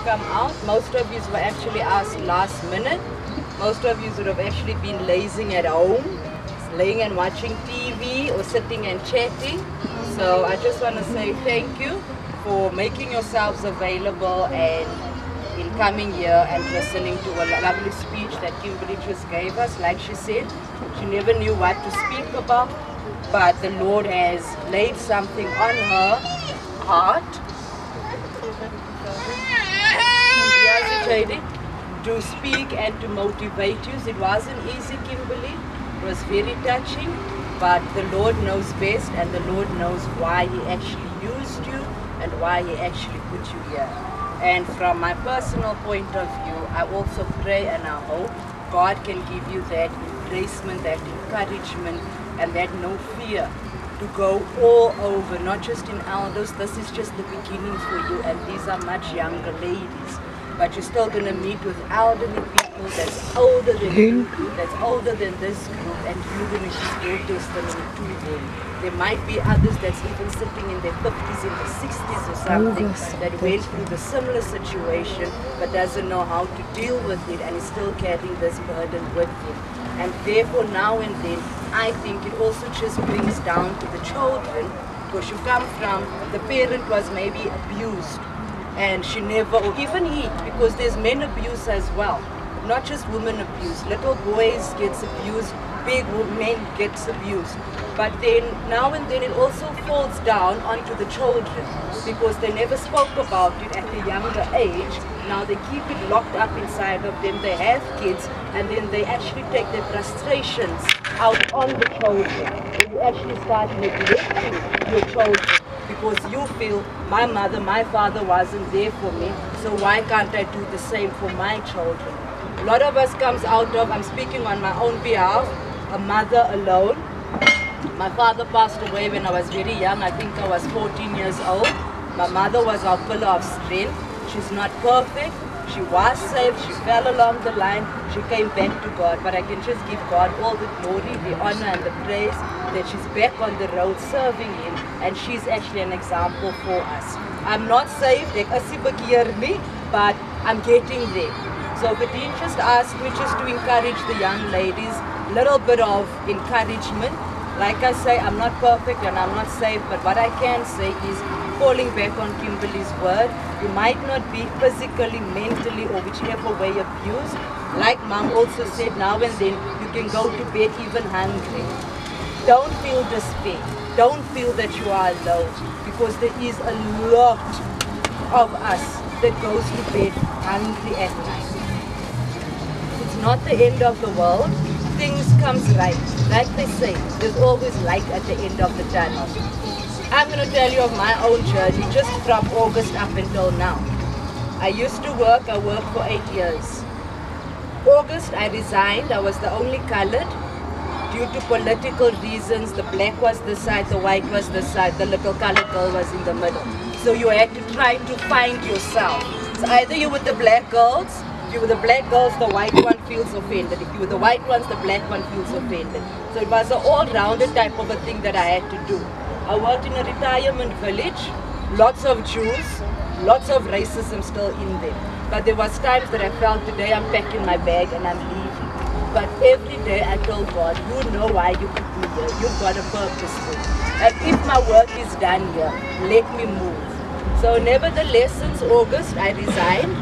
come out. Most of you were actually asked last minute. Most of you would have actually been lazing at home, laying and watching TV or sitting and chatting. So I just want to say thank you for making yourselves available and in coming here and listening to a lovely speech that Kimberly just gave us. Like she said, she never knew what to speak about, but the Lord has laid something on her heart to speak and to motivate you. It wasn't easy, Kimberly. It was very touching, but the Lord knows best, and the Lord knows why He actually used you and why He actually put you here. And from my personal point of view, I also pray and I hope God can give you that embracement, that encouragement, and that no fear to go all over, not just in elders. This is just the beginning for you, and these are much younger ladies. But you're still going to meet with elderly people that's older than you, that's older than this group, and you're going to give your testimony to them. There might be others that's even sitting in their 50s, in their 60s or something, that went through the similar situation, but doesn't know how to deal with it, and is still carrying this burden with him. And therefore, now and then, I think it also just brings down to the children, because you come from, the parent was maybe abused, and she never, or even he, because there's men abuse as well, not just women abuse. Little boys gets abused, big men gets abused. But then now and then it also falls down onto the children, because they never spoke about it at a younger age. Now they keep it locked up inside of them. They have kids, and then they actually take their frustrations out on the children. And you actually start neglecting your children, because you feel, my mother, my father wasn't there for me, so why can't I do the same for my children? A lot of us comes out of, I'm speaking on my own behalf, a mother alone. My father passed away when I was very young. I think I was 14 years old. My mother was our pillar of strength. She's not perfect. She was saved. She fell along the line. She came back to God. But I can just give God all the glory, the honor, and the praise that she's back on the road serving Him. And she's actually an example for us. I'm not saved, but I'm getting there. So Kadeen just asked me just to encourage the young ladies, a little bit of encouragement. Like I say, I'm not perfect and I'm not saved, but what I can say is, falling back on Kimberly's word, you might not be physically, mentally, or whichever way abused. Like Mom also said, now and then you can go to bed even hungry. Don't feel despair. Don't feel that you are alone, because there is a lot of us that goes to bed hungry at night. It's not the end of the world. Things comes right. Like they say, there's always light at the end of the tunnel. I'm going to tell you of my own journey just from August up until now. I used to work, I worked for 8 years. August I resigned, I was the only colored. Due to political reasons, the black was this side, the white was this side, the little colored girl was in the middle. So you had to try to find yourself. So either you were the black girls, if you were the black girls, the white one feels offended. If you were the white ones, the black one feels offended. So it was an all-rounded type of a thing that I had to do. I worked in a retirement village, lots of Jews, lots of racism still in there. But there was times that I felt, today I'm packing my bag and I'm leaving. But every day I told God, you know why you put me here. You've got a purpose for me. And if my work is done here, let me move. So nevertheless, since August, I resigned.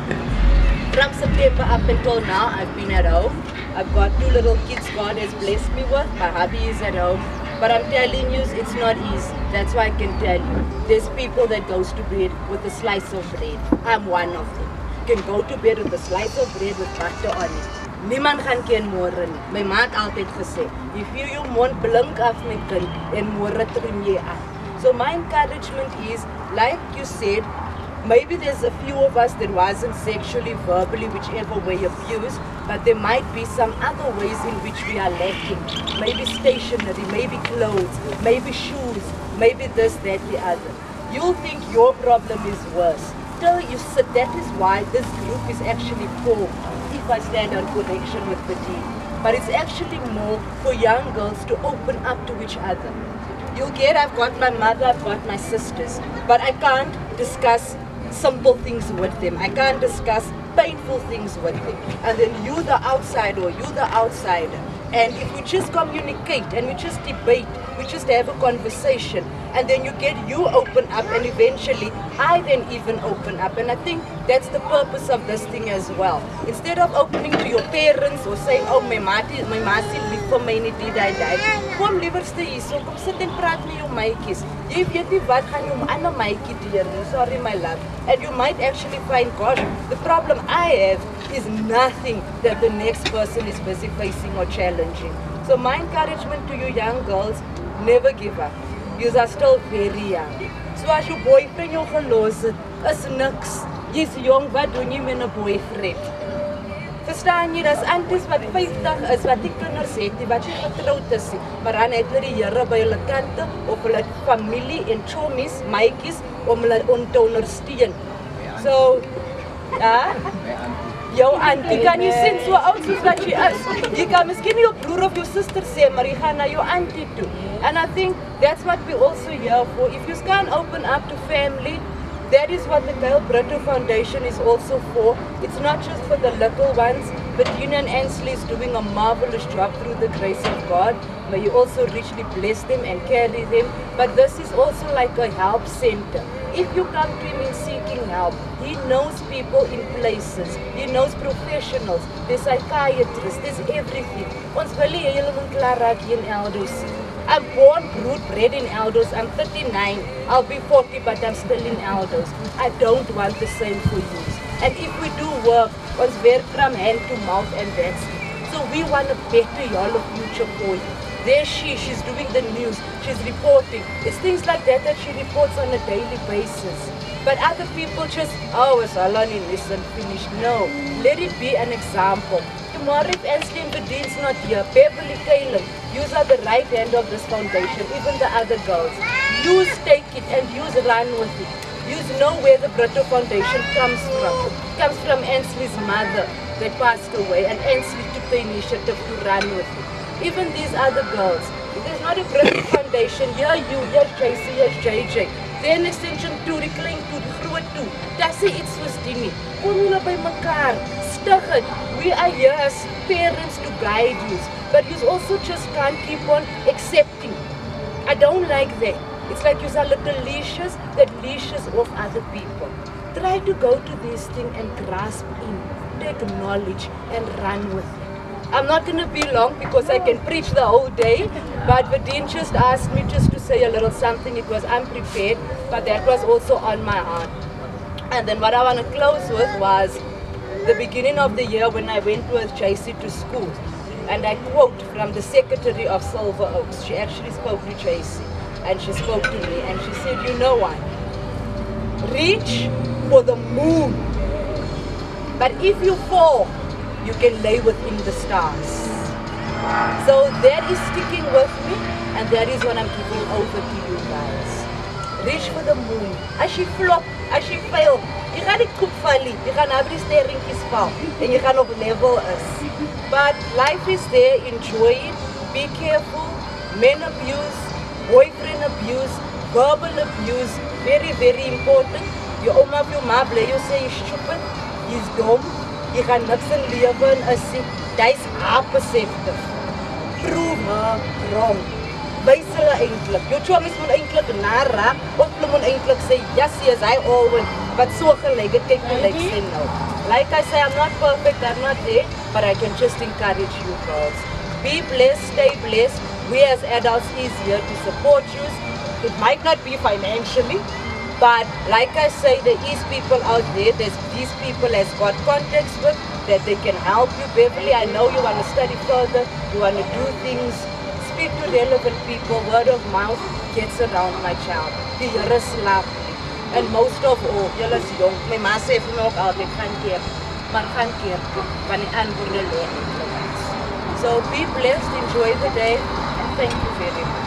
From September up until now, I've been at home. I've got 2 little kids God has blessed me with. My hubby is at home. But I'm telling you, it's not easy. That's why I can tell you. There's people that goes to bed with a slice of bread. I'm one of them. You can go to bed with a slice of bread with butter on it. Niemand gaan ken môre nie. My ma het altyd gesê, if you jou mond blink af my kind, en môre trim jy af. So my encouragement is, like you said, maybe there's a few of us that wasn't sexually, verbally, whichever way abused, but there might be some other ways in which we are lacking. Maybe stationery, maybe clothes, maybe shoes, maybe this, that, the other. You'll think your problem is worse. Till you sit, that is why this group is actually formed, if I stand on connection with the team. But it's actually more for young girls to open up to each other. You'll get, I've got my mother, I've got my sisters, but I can't discuss simple things with them. I can't discuss painful things with them. And then you the outsider, or you the outsider. And if we just communicate and we just debate, we just have a conversation, and then you open up, and eventually I then even open up. And I think that's the purpose of this thing as well. Instead of opening to your parents or saying, oh, my ma lief vir my nie die. Kom liewerste hier, so kom sit en praat met jou maatjies. Jy weet nie wat gaan jou ander maatjie doen. Sorry my love. And you might actually find, gosh, the problem I have is nothing that the next person is busy facing or challenging. So my encouragement to you young girls, never give up. You are still very young. So as your boyfriend jou gelos het, is niks. Jy's jong, wat doen jy met 'n boyfriend? Verstaan jy, dat anties wat 50 is, wat die kinders het, wat jy getrouwd is, maar dan het hulle die Here by hulle kante, of hulle familie en chommies, maatjies, om hulle te ondersteun. So, ja, jou auntie, kan jy sien so oud soos wat jy is? Jy kan miskien jou broer of jou sister sê, maar jy gaan na jou auntie toe. And I think that's what we also here for. If you can't open up to family, that is what the Gail Britoe Foundation is also for. It's not just for the little ones, but Union Ansley is doing a marvelous job through the grace of God. May you also richly bless them and carry them. But this is also like a help center. If you come to him in seeking help, he knows people in places. He knows professionals. There's psychiatrists. There's everything. Ons wil nie hele moet klaar raak hier in Eldos. I'm born, bred in Eldos. I'm 39. I'll be 40, but I'm still in Eldos. I don't want the same for you. And if we do work, ons werk from hand to mouth, and that's it. So we want a better y'all future for you. There's she's doing the news, she's reporting. It's things like that that she reports on a daily basis. But other people just, oh, it's Alani, listen, finish. No, let it be an example. Tomorrow if Ansley and Badine's not here, Beverly, Caleb, you are the right hand of this foundation, even the other girls. You take it and you run with it. You know where the Britoe Foundation comes from. It comes from Ansley's mother that passed away, and Ansley took the initiative to run with it. Even these other girls, if there's not a Britoe Foundation, here you, here's JC, here's JJ. Then extension 2, reclaim 2, groot 2. Tassie iets soos die nie. Kom julle by mekaar, stig het. We are here as parents to guide you. But you also just can't keep on accepting. I don't like that. It's like you are little leashes that leashes off other people. Try to go to this thing and grasp in, take knowledge and run with it. I'm not going to be long because I can preach the whole day, but Vadine just asked me just to say a little something. It was unprepared, but that was also on my heart. And then what I want to close with was the beginning of the year when I went with JC to school. And I quote from the secretary of Silver Oaks. She actually spoke to JC, and she spoke to me, and she said, you know what? Reach for the moon. But if you fall, you can lay within the stars. So that is sticking with me, and that is what I'm giving over to you guys. Reach for the moon. As she flop, as she fail, jy gaan die koep val nie. Jy gaan na die sterretjies val en jy gaan op level is. But life is there, enjoy it. Be careful. Men abuse, boyfriend abuse, verbal abuse, very, very important. Your oma of your ma bly you say you're stupid, jy's dom. Jy gaan niks in lewe en is nie. Jy's perceptive. Prove her wrong. Wys hulle eintlik. Jou chommies moet eintlik naraak, of hulle moet eintlik sê, yes, yes, I always, wat so gelyk het, kyk my like sê nou. Like I say, I'm not perfect, I'm not there, but I can just encourage you girls. Be blessed, stay blessed. We as adults is here to support you. It might not be financially, but like I say, there is people out there, there's these people has got contacts with, that they can help you. Beverly, I know you want to study further, you want to do things. Speak to relevant people, word of mouth gets around my child. Die Here slaap. And most of all, julle is jong. My ma sê vir my ook altyd, gaan keer. Maar gaan keer, want die antwoorde lê in. So be blessed, enjoy the day, and thank you very much.